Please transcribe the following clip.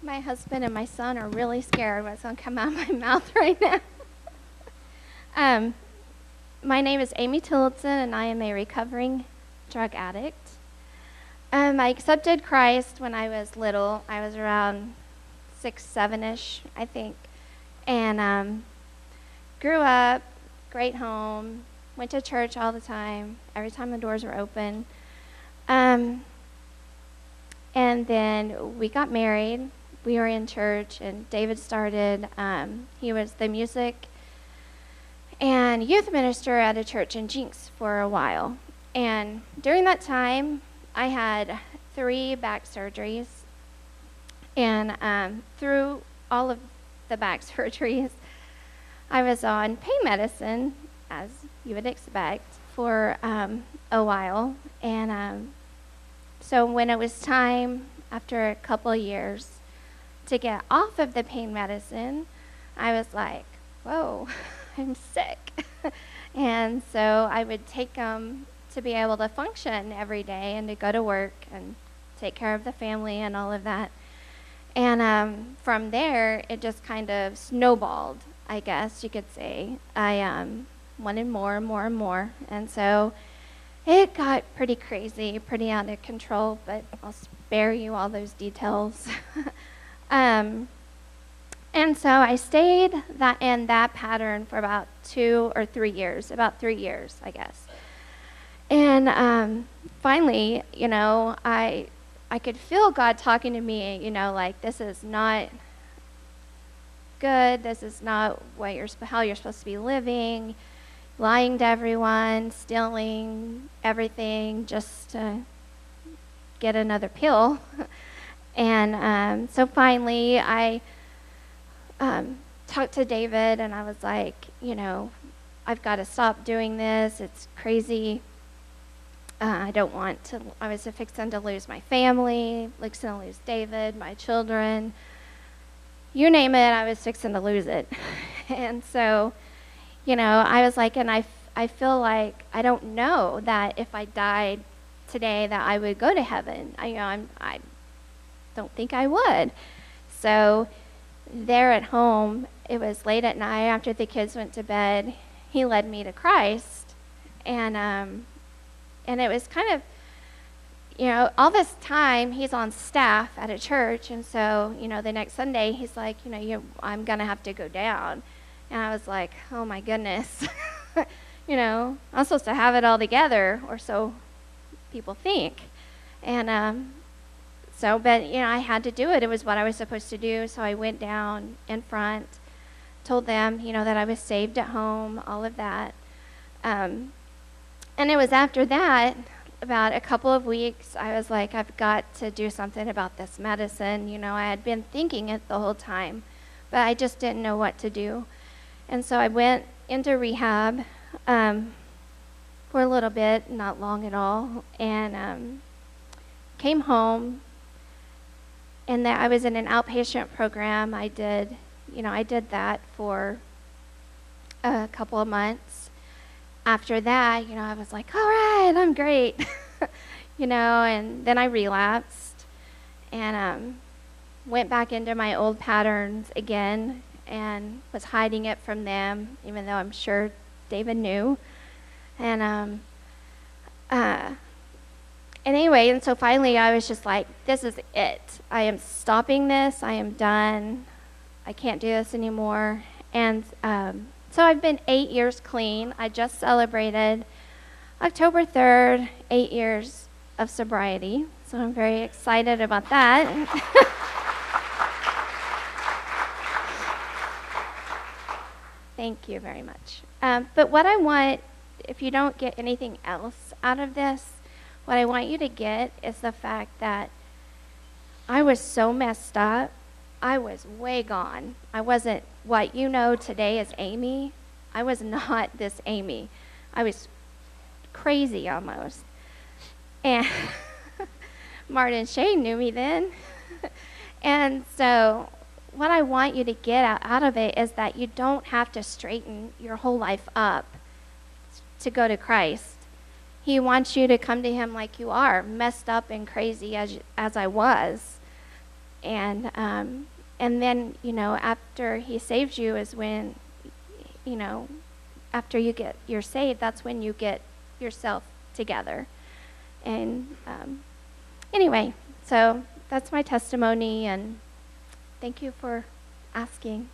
My husband and my son are really scared what's going to come out of my mouth right now. um, my name is Amy Tillotson, and I am a recovering drug addict. I accepted Christ when I was little. I was around 6, 7-ish, I think. And grew up, great home, went to church all the time, every time the doors were open. And then we got married. We were in church, and David started. He was the music and youth minister at a church in Jinx for a while. And during that time, I had 3 back surgeries. And through all of the back surgeries, I was on pain medicine, as you would expect, for a while. And so when it was time, after a couple of years, to get off of the pain medicine, I was like, whoa, I'm sick. And so I would take them to be able to function every day and to go to work and take care of the family and all of that. And from there, it just kind of snowballed, I guess you could say. I wanted more and more and more. And so it got pretty crazy, pretty out of control, but I'll spare you all those details. And so I stayed in that pattern for about 2 or 3 years, about 3 years, I guess. And finally, I could feel God talking to me, like, this is not good. This is not how you're supposed to be living, lying to everyone, stealing everything just to get another pill. And so finally, I talked to David, and I was like, I've got to stop doing this. It's crazy. I don't want to. I was fixing to lose my family, fixing to lose David, my children. You name it, I was fixing to lose it. And so, I was like, and I feel like I don't know that if I died today that I would go to heaven. I don't think I would. So there at home, it was late at night after the kids went to bed. He led me to Christ, and it was kind of, all this time he's on staff at a church, and so, the next Sunday he's like, I'm gonna have to go down, and I was like, oh my goodness, I'm supposed to have it all together, or so people think, and but I had to do it. It was what I was supposed to do. So I went down in front, told them, that I was saved at home, all of that. And it was after that, about a couple of weeks, I was like, I've got to do something about this medicine. I had been thinking it the whole time, but I just didn't know what to do. And so I went into rehab for a little bit, not long at all, and came home. And that I was in an outpatient program. I did that for a couple of months. After that, I was like, all right, I'm great, and then I relapsed and went back into my old patterns again and was hiding it from them, even though I'm sure David knew. And anyway, and so finally I was just like, this is it. I am stopping this. I am done. I can't do this anymore. And so I've been 8 years clean. I just celebrated October 3rd, 8 years of sobriety. So I'm very excited about that. Thank you very much. But what I want, if you don't get anything else out of this, what I want you to get is the fact that I was so messed up. I was way gone. I wasn't what you know today as Amy. I was not this Amy. I was crazy almost. And Martin Shane knew me then. And so what I want you to get out of it is that you don't have to straighten your whole life up to go to Christ. He wants you to come to him like you are, messed up and crazy as I was. And then, after he saves you is when, after you're saved, that's when you get yourself together. And anyway, so that's my testimony, and thank you for asking.